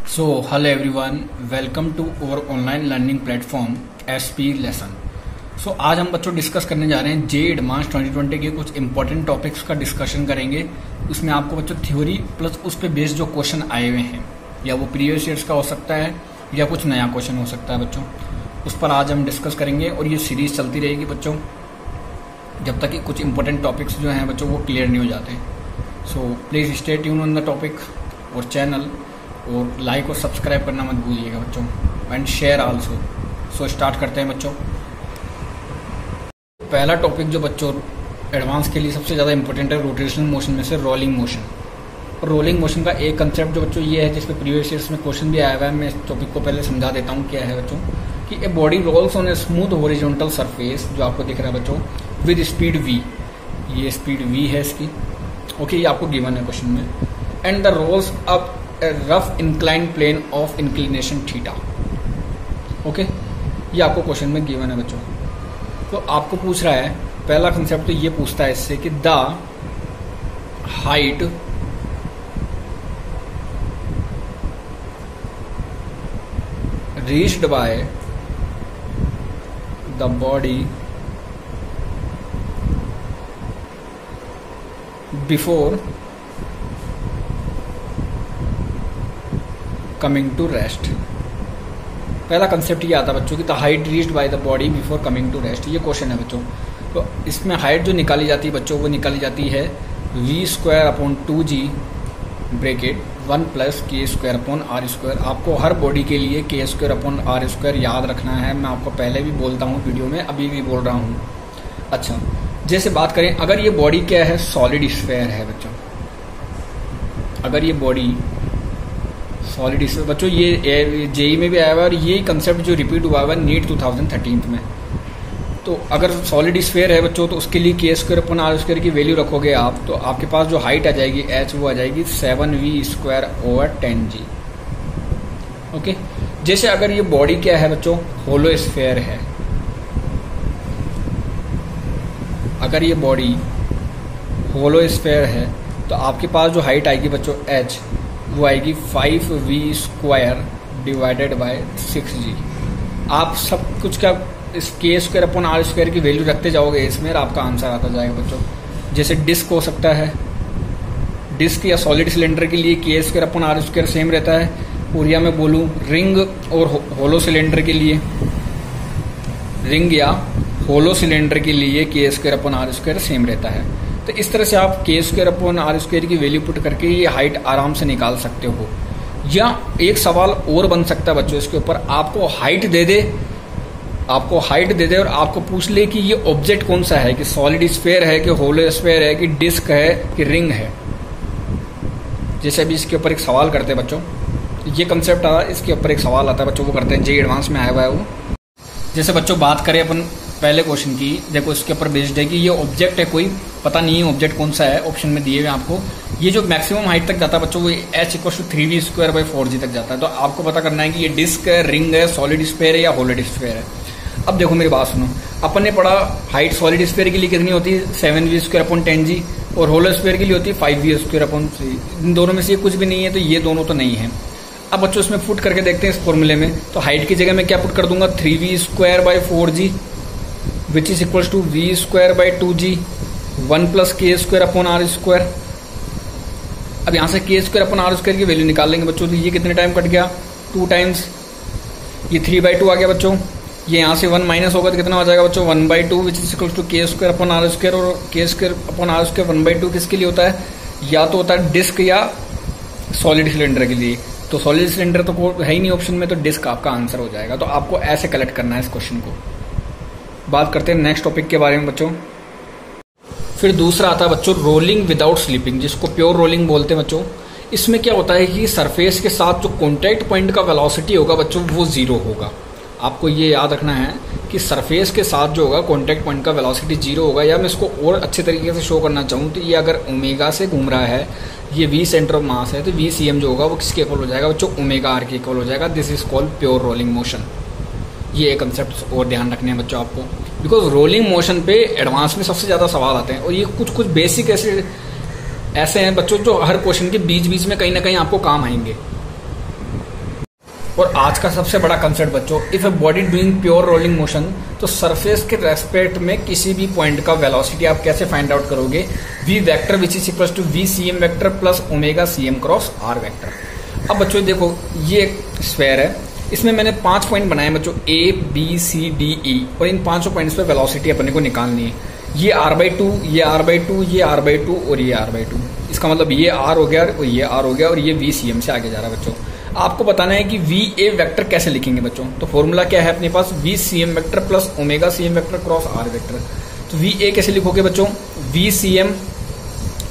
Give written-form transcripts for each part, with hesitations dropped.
So, hello everyone, welcome to our online learning platform SP lesson. So, आज हम बच्चों discuss करने जा रहे हैं जे एडवांस 2020 के कुछ इंपॉर्टेंट टॉपिक्स का डिस्कशन करेंगे। उसमें आपको बच्चों थ्योरी प्लस उस पे बेस्ड जो क्वेश्चन आए हुए हैं या वो प्रीवियस ईयर्स का हो सकता है या कुछ नया क्वेश्चन हो सकता है बच्चों, उस पर आज हम डिस्कस करेंगे और ये सीरीज चलती रहेगी बच्चों जब तक कि कुछ इंपॉर्टेंट टॉपिक्स जो हैं बच्चों वो क्लियर नहीं हो जाते। So please stay tune on the topic और चैनल, और लाइक और सब्सक्राइब करना मत भूलिएगा बच्चों, and share also. So start करते हैं बच्चों। पहला टॉपिक जो बच्चों एडवांस के लिए सबसे ज़्यादा इंपॉर्टेंट है रोटेशनल मोशन में से रोलिंग मोशन। और रोलिंग मोशन का एक कंसेप्ट जो बच्चों ये है जिसपे प्रीवियस ईयर्स में क्वेश्चन भी आया हुआ है। मैं इस टॉपिक को पहले समझा देता हूँ क्या है बच्चों कि a body rolls on a smooth horizontal surface, जो आपको दिख रहा है बच्चों, विद स्पीड v। ये स्पीड v है इसकी, ओके, ये आपको गिवन है क्वेश्चन में। And the rolls up a rough inclined plane of inclination theta, okay, ये आपको क्वेश्चन में गिवन है बच्चों। तो आपको पूछ रहा है, पहला कंसेप्ट तो ये पूछता है इससे कि the height reached by the body before coming to rest. पहला कंसेप्ट ये आता है बच्चों कि the height reached by the body before coming to rest. ये क्वेश्चन है बच्चों। तो इसमें हाइट जो निकाली जाती है बच्चों वो निकाली जाती है v²/2g ब्रैकेट 1 + k²/r²। आपको हर बॉडी के लिए k²/r² याद रखना है। मैं आपको पहले भी बोलता हूँ वीडियो में, अभी भी बोल रहा हूँ। अच्छा, जैसे बात करें, अगर ये बॉडी क्या है, सॉलिड स्फीयर है बच्चों। अगर ये बॉडी सॉलिड स्फीयर बच्चों, ये जेई में भी आया हुआ है और ये कंसेप्ट जो रिपीट हुआ हुआ है नीट 2013 में। तो अगर सॉलिड स्फीयर है बच्चों तो उसके लिए k²/r² की वैल्यू रखोगे आप, तो आपके पास जो हाइट आ जाएगी h वो आ जाएगी 7v²/10g, ओके। जैसे अगर ये बॉडी क्या है बच्चों, होलो स्फीयर है। अगर ये बॉडी होलो स्फीयर है तो आपके पास जो हाइट आएगी बच्चों h वो आएगी 5v²/6g। आप सब कुछ का इस k²/r² की वैल्यू रखते जाओगे इसमें, आपका आंसर आता जाएगा बच्चों। जैसे डिस्क हो सकता है, डिस्क या सॉलिड सिलेंडर के लिए k²/r² सेम रहता है। और या मैं बोलूँ रिंग और होलो सिलेंडर के लिए, रिंग या होलो सिलेंडर के लिए k²/r² सेम रहता है। तो इस तरह से आप k²/r² की वैल्यू पुट करके ये हाइट आराम से निकाल सकते हो। या एक सवाल और बन सकता है बच्चों इसके ऊपर, आपको हाइट दे दे और आपको पूछ ले कि ये ऑब्जेक्ट कौन सा है, कि सॉलिड स्फीयर है, कि होलो स्फीयर है, कि डिस्क है, कि रिंग है। जैसे अभी इसके ऊपर एक सवाल करते हैं बच्चों, ये कंसेप्ट आता है, इसके ऊपर एक सवाल आता है बच्चों, वो करते हैं, जे एडवांस में आया हुआ है वो। जैसे बच्चों बात करें अपन पहले क्वेश्चन की, देखो इसके ऊपर बेस्ड है कि ये ऑब्जेक्ट है, कोई पता नहीं है ऑब्जेक्ट कौन सा है, ऑप्शन में दिए हुए आपको। ये जो मैक्सिमम हाइट तक जाता है बच्चों वो h = 3v²/4g तक जाता है। तो आपको पता करना है कि ये डिस्क है, रिंग है, सॉलिड स्फीयर है या होलो स्फीयर है। अब देखो मेरी बात सुनो, अपन ने पढ़ा हाइट सॉलिड स्फीयर के लिए कितनी होती है, 7v²/10g, और होलो स्फीयर के लिए होती है 5v²/3। इन दोनों में से कुछ भी नहीं है, तो ये दोनों तो नहीं है। अब बच्चों इसमें पुट करके देखते हैं इस फॉर्मूले में। तो हाइट की जगह मैं क्या पुट कर दूंगा, 3v²/4g which is equals to v²/2g 1 + k²/r²। अब यहाँ से k²/r² की वैल्यू निकाल लेंगे बच्चों। तो ये कितने टाइम कट गया, 2 टाइम्स, ये 3/2 आ गया बच्चों। ये यहाँ से 1 माइनस होगा तो कितना हो जाएगा बच्चों, 1/2 विच इज इक्वल्स टू k²/r²। और k²/r² 1/2 किसके लिए होता है, या तो होता है डिस्क या सॉलिड सिलेंडर के लिए। तो सॉलिड सिलेंडर तो है ही नहीं ऑप्शन में, तो डिस्क आपका आंसर हो जाएगा। तो आपको ऐसे कलेक्ट करना है इस क्वेश्चन को। बात करते हैं नेक्स्ट टॉपिक के बारे में बच्चों। फिर दूसरा आता है बच्चों रोलिंग विदाउट स्लिपिंग, जिसको प्योर रोलिंग बोलते हैं बच्चों। इसमें क्या होता है कि सरफेस के साथ जो कॉन्टैक्ट पॉइंट का वेलोसिटी होगा बच्चों वो 0 होगा। आपको ये याद रखना है कि सरफेस के साथ जो होगा कॉन्टैक्ट पॉइंट का वेलोसिटी 0 होगा। या मैं इसको और अच्छे तरीके से शो करना चाहूँ तो ये अगर ओमेगा से घूम रहा है, ये v सेंटर ऑफ मास है, तो vcm जो होगा वो किसके इक्वल हो जाएगा बच्चों, ω/r के इक्वल हो जाएगा। This is called pure rolling motion. ये एक कंसेप्ट और ध्यान रखने हैं बच्चों आपको, बिकॉज रोलिंग मोशन पे एडवांस में सबसे ज़्यादा सवाल आते हैं। और ये कुछ बेसिक ऐसे हैं बच्चों जो हर क्वेश्चन के बीच बीच में कहीं ना कहीं आपको काम आएंगे। और आज का सबसे बड़ा कंसेप्ट बच्चों, if a body doing pure rolling motion, तो सरफेस के रेस्पेक्ट में किसी भी पॉइंट का वेलोसिटी आप कैसे फाइंड आउट करोगे? v vector which is equal to v cm vector plus omega cm cross r vector. अब बच्चों देखो, ये एक स्फेयर है, इसमें मैंने 5 पॉइंट बनाए बच्चों, a b c d e, और इन 5 पॉइंट्स पे वेलोसिटी अपने को निकालनी है। ये r/2, ये r/2, ये r/2 और ये r/2। इसका मतलब ये r हो गया और ये r हो गया और ये v cm से आगे जा रहा है बच्चों। आपको बताना है कि वी ए वेक्टर कैसे लिखेंगे बच्चों। तो फॉर्मूला क्या है अपने पास? V C M vector plus omega C M vector cross R vector. तो वी ए कैसे लिखोगे बच्चों? V C M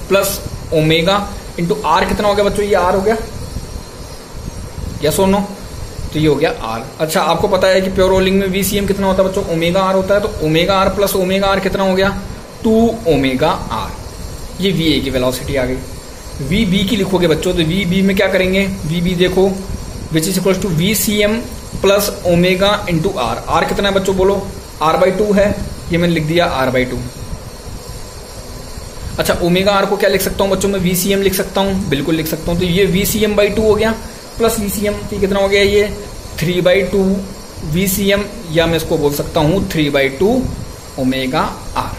plus omega into R कितना हो गया बच्चों? ये आर हो गया, यस और नो? तो ये हो गया आर। अच्छा, आपको पता है कि प्योर रोलिंग में वी सी एम कितना होता है बच्चों? ओमेगा आर होता है। तो omega R plus omega R कितना हो गया? 2 ओमेगा आर। ये वी ए की वेलोसिटी आ गई। वी बी की लिखोगे बच्चों, तो वी बी में क्या करेंगे? वी बी देखो, which is equal to V C M plus omega into R. R कितना है बच्चों बोलो? r/2 है, ये मैंने लिख दिया r/2। अच्छा, ओमेगा आर को क्या लिख सकता हूं बच्चों? मैं वी सी एम लिख सकता हूं, बिल्कुल लिख सकता हूं। तो ये वी सी एम/2 हो गया प्लस वी सी एम, तो कितना हो गया? ये 3/2 वी सी एम, या मैं इसको बोल सकता हूं 3/2 ओमेगा आर।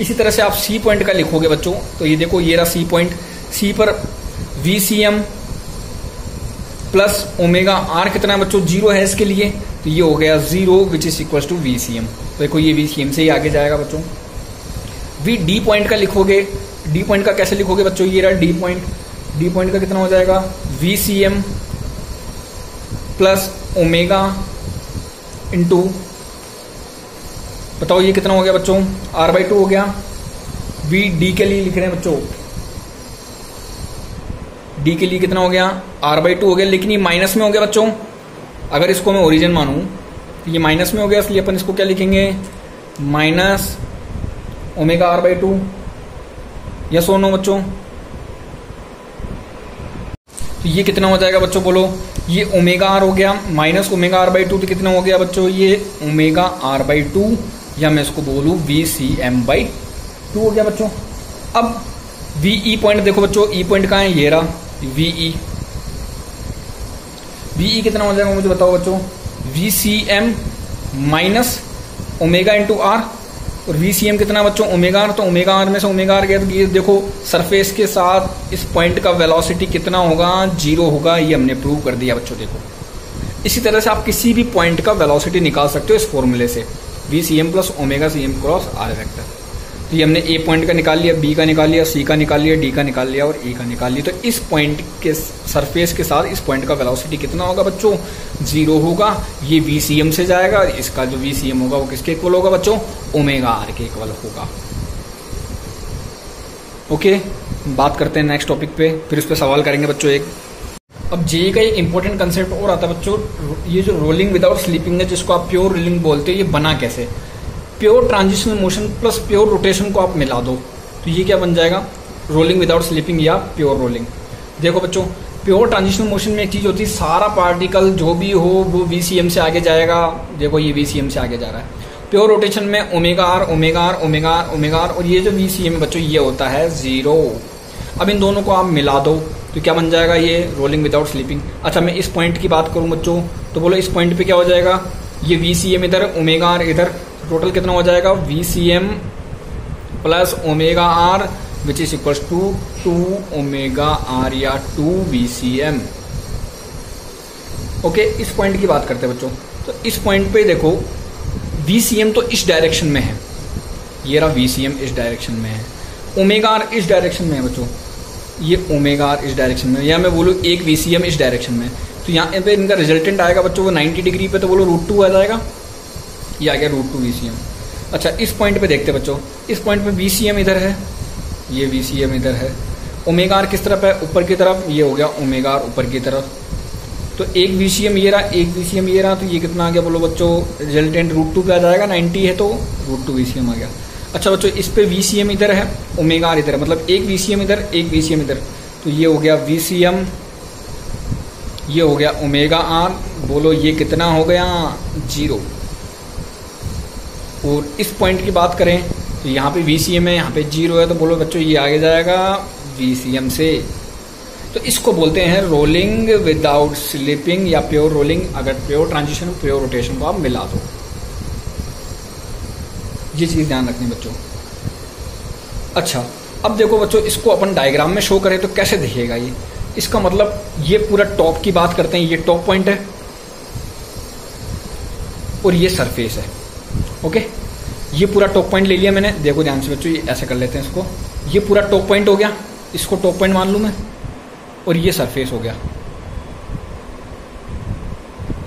इसी तरह से आप सी पॉइंट का लिखोगे बच्चों, तो ये देखो, ये रहा सी पॉइंट। सी पर V C M plus omega R कितना है बच्चों? 0 है इसके लिए, तो ये हो गया 0 which is equal to V C M. तो देखो, ये वी सी एम से ही आगे जाएगा बच्चों। वी डी पॉइंट का लिखोगे, डी पॉइंट का कैसे लिखोगे बच्चों? ये रहा डी पॉइंट। डी पॉइंट का कितना हो जाएगा? V C M plus omega into, बताओ ये कितना हो गया बच्चों? r/2 हो गया। वी डी के लिए लिख रहे हैं बच्चों, डी के लिए कितना हो गया? r/2 हो गया, लेकिन ये माइनस में हो गया बच्चों। अगर इसको मैं ओरिजिन मानूं तो ये माइनस में हो गया, इसलिए अपन इसको क्या लिखेंगे? Minus omega r/2। यस और नो बच्चों? तो ये कितना हो जाएगा बच्चों बोलो? ये ओमेगा आर हो गया माइनस ओमेगा r/2, तो कितना हो गया बच्चों? ये ओमेगा r/2, या मैं इसको बोलूं वी सी एम/2 हो गया बच्चों। अब वी ई पॉइंट देखो बच्चों, ई पॉइंट कहाँ है? ये रहा वी ई। वी ई कितना हो जाएगा मुझे बताओ बच्चों? V C M minus omega into R, और वी सी एम कितना बच्चों? Omega R. तो ओमेगा आर में से ओमेगा आर गया, तो ये देखो सरफेस के साथ इस पॉइंट का वेलोसिटी कितना होगा? 0 होगा। ये हमने प्रूव कर दिया बच्चों। देखो, इसी तरह से आप किसी भी पॉइंट का वेलोसिटी निकाल सकते हो इस फॉर्मूले से, V C M plus omega C M cross R vector. तो ये हमने ए पॉइंट का निकाल लिया, बी का निकाल लिया, सी का निकाल लिया, डी का निकाल लिया और ए का निकाल लिया। तो इस पॉइंट के सरफेस के साथ इस पॉइंट का वेलोसिटी कितना होगा बच्चों? 0 होगा। ये वी सी एम से जाएगा, इसका जो वी सी एम होगा वो किसके इक्वल होगा बच्चों? ओमेगा आर के इक्वल होगा। ओके, बात करते हैं नेक्स्ट टॉपिक पे, फिर उस पर सवाल करेंगे बच्चों एक। अब जेई का एक इंपॉर्टेंट कंसेप्ट और आता है बच्चों, ये जो रोलिंग विदाउट स्लीपिंग है, जिसको आप प्योर रोलिंग बोलते हो, ये बना कैसे? Pure transitional motion plus pure rotation को आप मिला दो, तो ये क्या बन जाएगा? रोलिंग विदाउट स्लीपिंग या प्योर रोलिंग। देखो बच्चों, प्योर ट्रांजिशनल मोशन में एक चीज होती है, सारा पार्टिकल जो भी हो वो वी सी एम से आगे जाएगा। देखो, ये वी सी एम से आगे जा रहा है। प्योर रोटेशन में omega R omega R omega R omega R, और ये जो वी सी एम बच्चों ये होता है 0। अब इन दोनों को आप मिला दो तो क्या बन जाएगा? ये रोलिंग विदाउट स्लीपिंग। अच्छा, मैं इस पॉइंट की बात करूं बच्चों, तो बोलो इस पॉइंट पे क्या हो जाएगा? ये वी सी एम इधर, ओमेगा आर इधर, टोटल कितना हो जाएगा? V C M plus omega R which is equal to 2 omega R या 2 वी सी एम। ओके, इस पॉइंट की बात करते हैं बच्चों। तो इस पॉइंट पे देखो, वी सी एम तो इस डायरेक्शन में है, ये रहा वी सी एम इस डायरेक्शन में है, ओमेगा आर इस डायरेक्शन में है बच्चों, ये ओमेगा आर इस डायरेक्शन में, या मैं बोलूँ एक वी सी एम इस डायरेक्शन में। तो यहाँ पे इनका रिजल्टेंट आएगा बच्चों वो 90 डिग्री पे, तो बोलो √2 आ जाएगा, ये आ गया √2 वी सी एम। अच्छा, इस पॉइंट पे देखते हैं बच्चों, इस पॉइंट पे वी सी एम इधर है, ये वी सी एम इधर है, ओमेगा आर किस तरफ है? ऊपर की तरफ, ये हो गया ओमेगा आर ऊपर की तरफ। तो एक वी सी एम ये रहा, एक वी सी एम ये रहा, तो ये कितना आ गया बोलो बच्चों? रिजल्टेंट √2 पे आ जाएगा, 90 है तो √2 वी सी एम आ गया। अच्छा बच्चों, इस पे वी सी एम इधर है, ओमेगा आर इधर है, मतलब एक वी सी एम इधर, एक वी सी एम इधर, तो ये हो गया वी सी एम, ये हो गया ओमेगा आर, बोलो ये कितना हो गया? 0। और इस पॉइंट की बात करें तो यहाँ पे वी सी एम है, यहाँ पे 0 है, तो बोलो बच्चों ये आगे जाएगा वी सी एम से। तो इसको बोलते हैं रोलिंग विदाउट स्लिपिंग या प्योर रोलिंग। अगर प्योर ट्रांजिशन प्योर रोटेशन को आप मिला दो, ये चीज ध्यान रखनी बच्चों। अच्छा, अब देखो बच्चों, इसको अपन डायग्राम में शो करें तो कैसे दिखेगा ये। इसका मतलब ये पूरा टॉप की बात करते हैं, ये टॉप पॉइंट है और ये सरफेस है। ओके, ये पूरा टॉप पॉइंट ले लिया मैंने। देखो ध्यान से बच्चों, ये ऐसे कर लेते हैं इसको। ये पूरा टॉप पॉइंट हो गया, इसको टॉप पॉइंट मान लूं मैं, और ये सरफेस हो गया।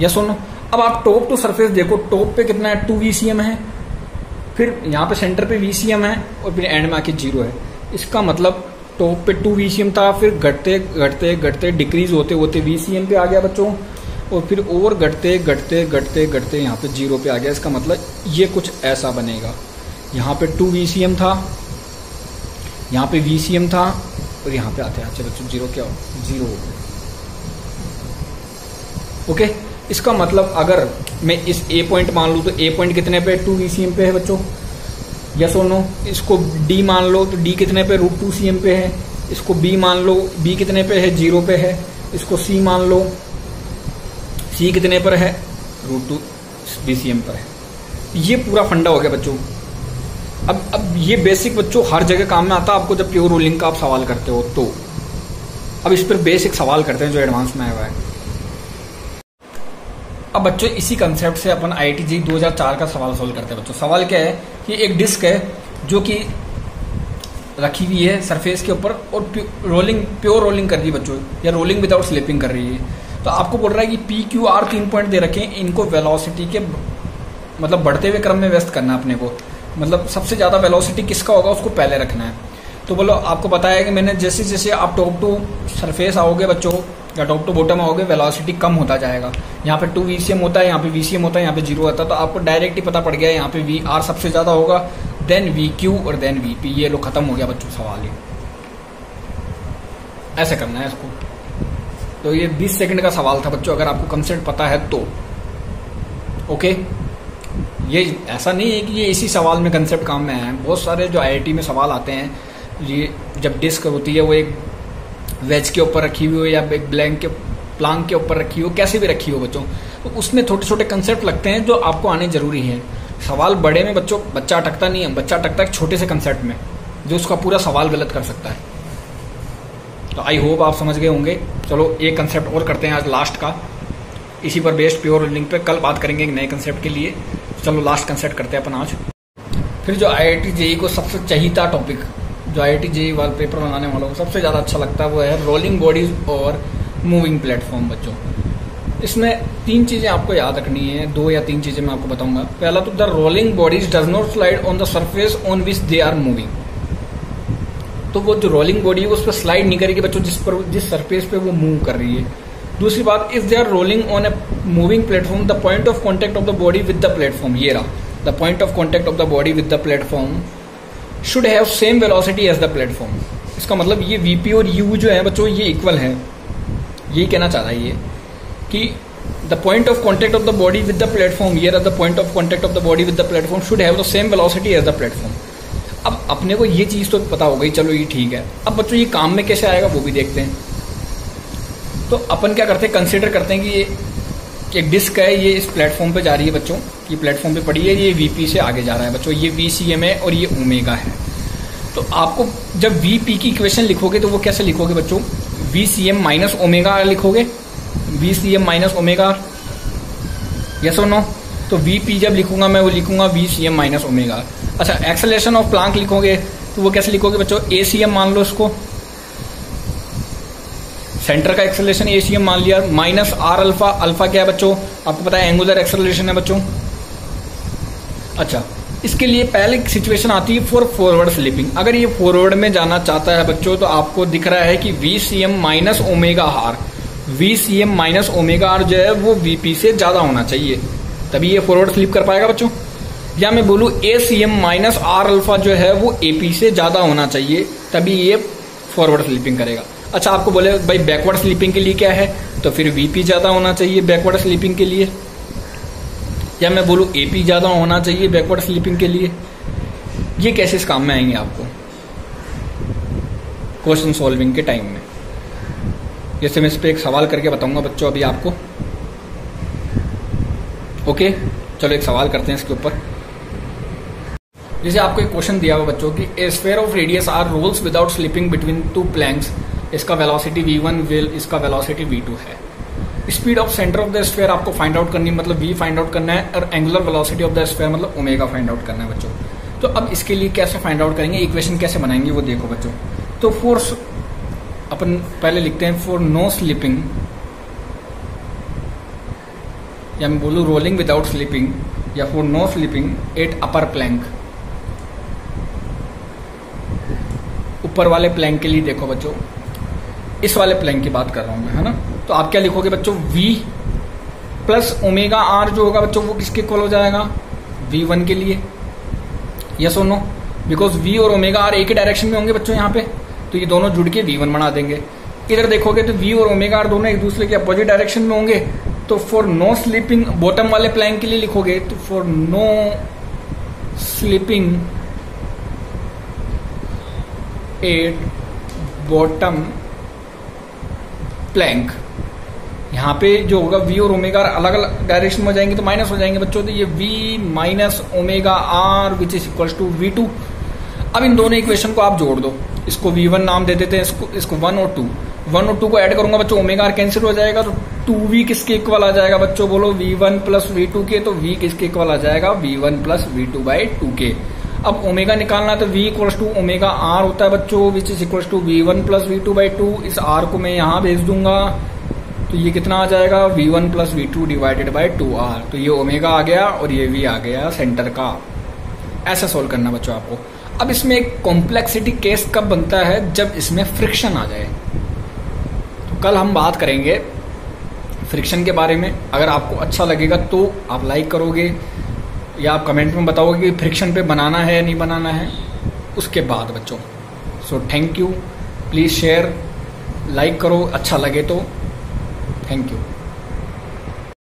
या सुनो, अब आप टॉप टू सरफेस देखो, टॉप पे कितना है 2 VCM है, फिर यहाँ पे सेंटर पे VCM है और फिर एंड में आके 0 है। इसका मतलब टॉप पे 2 VCM था, फिर घटते घटते घटते डिक्रीज होते होते VCM पे आ गया बच्चों, और फिर और घटते घटते घटते घटते यहाँ पे 0 पे आ गया। इसका मतलब ये कुछ ऐसा बनेगा। यहाँ पे 2 VCM था, यहाँ पे VCM था, और यहाँ पे आते आते बच्चों 0 क्या हो, 0 हो गया। ओके, इसका मतलब अगर मैं इस A पॉइंट मान लूँ तो A पॉइंट कितने पे 2 VCM पे है बच्चों, यस और नो। इसको D मान लो तो D कितने पे √2 CM पे है। इसको B मान लो, B कितने पे है 0 पे है। इसको C मान लो, C कितने पर है √2 VCM पर है। ये पूरा फंडा हो गया बच्चों। अब ये बेसिक बच्चों हर जगह काम में आता है आपको जब प्योर रोलिंग का आप सवाल करते हो तो। अब इस पर बेसिक सवाल करते हैं जो एडवांस में आया हुआ है। अब बच्चों इसी कंसेप्ट से अपन IIT JEE 2004 का सवाल सोल्व करते हैं बच्चों। सवाल क्या है कि एक डिस्क है जो कि रखी हुई है सरफेस के ऊपर और प्योर रोलिंग कर रही है बच्चों, या रोलिंग विदाउट स्लिपिंग कर रही है। तो आपको बोल रहा है कि PQR 3 पॉइंट दे रखे हैं, इनको वेलोसिटी के मतलब बढ़ते हुए क्रम में व्यस्त करना है अपने को। मतलब सबसे ज्यादा वेलोसिटी किसका होगा उसको पहले रखना है। तो बोलो, आपको पता है कि मैंने जैसे जैसे आप टॉप टू सरफेस आओगे बच्चों या टॉप टू बॉटम आओगे, वेलोसिटी कम होता जाएगा। यहाँ पे 2 VCM होता है, यहाँ पे VCM होता है, यहाँ पे 0 होता है। तो आपको डायरेक्ट ही पता पड़ गया यहाँ पे VR सबसे ज्यादा होगा, देन VQ और देन VP। ये लो खत्म हो गया बच्चों सवाल ही। ऐसे करना है इसको। तो ये 20 सेकंड का सवाल था बच्चों, अगर आपको कंसेप्ट पता है तो। ओके, ये ऐसा नहीं है कि ये इसी सवाल में कंसेप्ट काम में आया है। बहुत सारे जो IIT में सवाल आते हैं, ये जब डिस्क होती है वो एक वेज के ऊपर रखी हुई हो या एक प्लांक के ऊपर रखी हो, कैसे भी रखी हो बच्चों, तो उसमें छोटे छोटे कंसेप्ट लगते हैं जो आपको आने जरूरी है। सवाल बड़े में बच्चों बच्चा अटकता नहीं है, बच्चा अटकता है छोटे से कंसेप्ट में जो उसका पूरा सवाल गलत कर सकता है। तो आई होप आप समझ गए होंगे। चलो एक कंसेप्ट और करते हैं आज लास्ट का, इसी पर बेस्ड प्योर रोलिंग पे कल बात करेंगे एक नए कंसेप्ट के लिए। चलो लास्ट कंसेप्ट करते हैं अपन आज। फिर जो IIT JEE को सबसे चाहिता टॉपिक, जो IIT JEE वाला पेपर बनाने वालों को सबसे ज्यादा अच्छा लगता है, वो है रोलिंग बॉडीज और मूविंग प्लेटफॉर्म बच्चों। इसमें 3 चीजें आपको याद रखनी है, 2 या 3 चीजें मैं आपको बताऊंगा। पहला तो the rolling bodies does not slide on the surface on which they are moving. तो वो जो रोलिंग बॉडी है उस पर स्लाइड नहीं करेगी बच्चों जिस सरफेस पे वो मूव कर रही है। दूसरी बात, if they are rolling on a moving platform, the point of contact of the body with the platform, ये रहा, the point of contact of the body with the platform should have same velocity as the platform. इसका मतलब ये VP और U जो है बच्चों ये इक्वल है। यही कहना चाह रहा है ये कि the point of contact of the body with the platform, ये रहा, the point of contact of the body with the platform should have the same velocity as the platform. अब अपने को ये चीज तो पता हो गई, चलो ये ठीक है। अब बच्चों ये काम में कैसे आएगा वो भी देखते हैं। तो अपन क्या करते हैं, कंसिडर करते हैं कि ये एक डिस्क है, ये इस प्लेटफॉर्म पे जा रही है बच्चों, ये प्लेटफॉर्म पे पड़ी है, ये VP से आगे जा रहा है बच्चों, ये VCM है और ये ओमेगा है। तो आपको जब VP की इक्वेशन लिखोगे तो वो कैसे लिखोगे बच्चों, VCM माइनस ओमेगा लिखोगे, VCM माइनस ओमेगा, यस और नो। तो VP जब लिखूंगा मैं वो लिखूंगा VCM माइनस ओमेगा। अच्छा, एक्सेलरेशन ऑफ प्लांक लिखोगे तो वो कैसे लिखोगे बच्चों, ACM मान लो इसको, सेंटर का एक्सेलरेशन ACM मान लिया, माइनस R अल्फा। अल्फा क्या है बच्चों, आपको पता है एंगुलर एक्सेलरेशन है बच्चों। अच्छा, इसके लिए पहले सिचुएशन आती है फॉर फॉरवर्ड स्लिपिंग। अगर ये फॉरवर्ड में जाना चाहता है बच्चों तो आपको दिख रहा है कि VCM minus omega R, VCM minus omega R जो है वो VP से ज्यादा होना चाहिए, तभी ये फॉरवर्ड स्लिप कर पाएगा बच्चों। या मैं बोलूं ACM माइनस R अल्फा जो है वो AP से ज्यादा होना चाहिए, तभी ये फॉरवर्ड स्लिपिंग करेगा। अच्छा, आपको बोले भाई बैकवर्ड स्लीपिंग के लिए क्या है, तो फिर VP ज्यादा होना चाहिए बैकवर्ड स्लीपिंग के लिए, या मैं बोलूं AP ज्यादा होना चाहिए बैकवर्ड स्लीपिंग के लिए। ये कैसे इस काम में आएंगे आपको क्वेश्चन सॉल्विंग के टाइम में। जैसे मैं इस पर एक सवाल करके बताऊंगा बच्चों अभी आपको। ओके, चलो एक सवाल करते हैं इसके ऊपर। जैसे आपको एक क्वेश्चन दिया हुआ बच्चों की a sphere of radius R rolls without slipping between two planks, इसका वेलोसिटी v1 इसका वेलोसिटी v2 है। Speed of centre of the sphere आपको फाइंड आउट करनी, मतलब v फाइंड आउट करना है, और angular velocity of the sphere मतलब ओमेगा फाइंड आउट करना है बच्चों। तो अब इसके लिए कैसे फाइंड आउट करेंगे, इक्वेशन कैसे बनाएंगे वो देखो बच्चों। तो फोर्स अपन पहले लिखते हैं फॉर नो स्लिपिंग, या मैं बोलूँ रोलिंग विदाउट स्लिपिंग, या for no slipping at upper plank, ऊपर वाले प्लैंक के लिए देखो बच्चों, इस वाले प्लैंक की बात कर रहा हूं मैं, है ना। तो आप क्या लिखोगे बच्चों, v प्लस ओमेगा आर जो होगा बच्चों वो किसके इक्वल हो जाएगा, v1 के लिए, यस और नो, बिकॉज v और ओमेगा आर एक ही डायरेक्शन में होंगे बच्चों यहाँ पे, तो ये दोनों जुड़ के v1 बना देंगे। इधर देखोगे तो v और ओमेगा आर दोनों एक दूसरे के अपोजिट डायरेक्शन में होंगे, तो फॉर नो स्लिपिंग बॉटम वाले प्लैंक के लिए लिखोगे तो for no slipping at bottom plank, यहाँ पे जो होगा v और ओमेगा अलग अलग डायरेक्शन में हो जाएंगे तो माइनस हो जाएंगे बच्चों, तो ये v minus omega R which is equal to v2। अब इन दोनों इक्वेशन को आप जोड़ दो, इसको v1 नाम दे देते हैं, इसको 1 और 2, 1 और 2 को ऐड करूंगा बच्चों, ओमेगा आर कैंसिल हो जाएगा, तो 2v किसके इक्वल आ जाएगा बच्चों, बोलो v1 प्लस v2 के, तो v किसके इक्वल आ जाएगा, v1 प्लस v2 बाई 2 के। अब ओमेगा निकालना है तो v equals to omega R होता है बच्चों, which is equals to v1 plus v2 by 2। इस r को मैं यहाँ भेज दूंगा, तो ये कितना आ जाएगा, v1 plus v2 divided by 2r, तो ये ओमेगा आ गया और ये v आ गया सेंटर का। ऐसा सोल्व करना बच्चों आपको। अब इसमें एक कॉम्प्लेक्सिटी केस कब बनता है, जब इसमें फ्रिक्शन आ जाए। तो कल हम बात करेंगे फ्रिक्शन के बारे में। अगर आपको अच्छा लगेगा तो आप लाइक करोगे या आप कमेंट में बताओगे कि फ्रिक्शन पे बनाना है या नहीं बनाना है उसके बाद बच्चों। So thank you, please share, like करो अच्छा लगे तो, थैंक यू।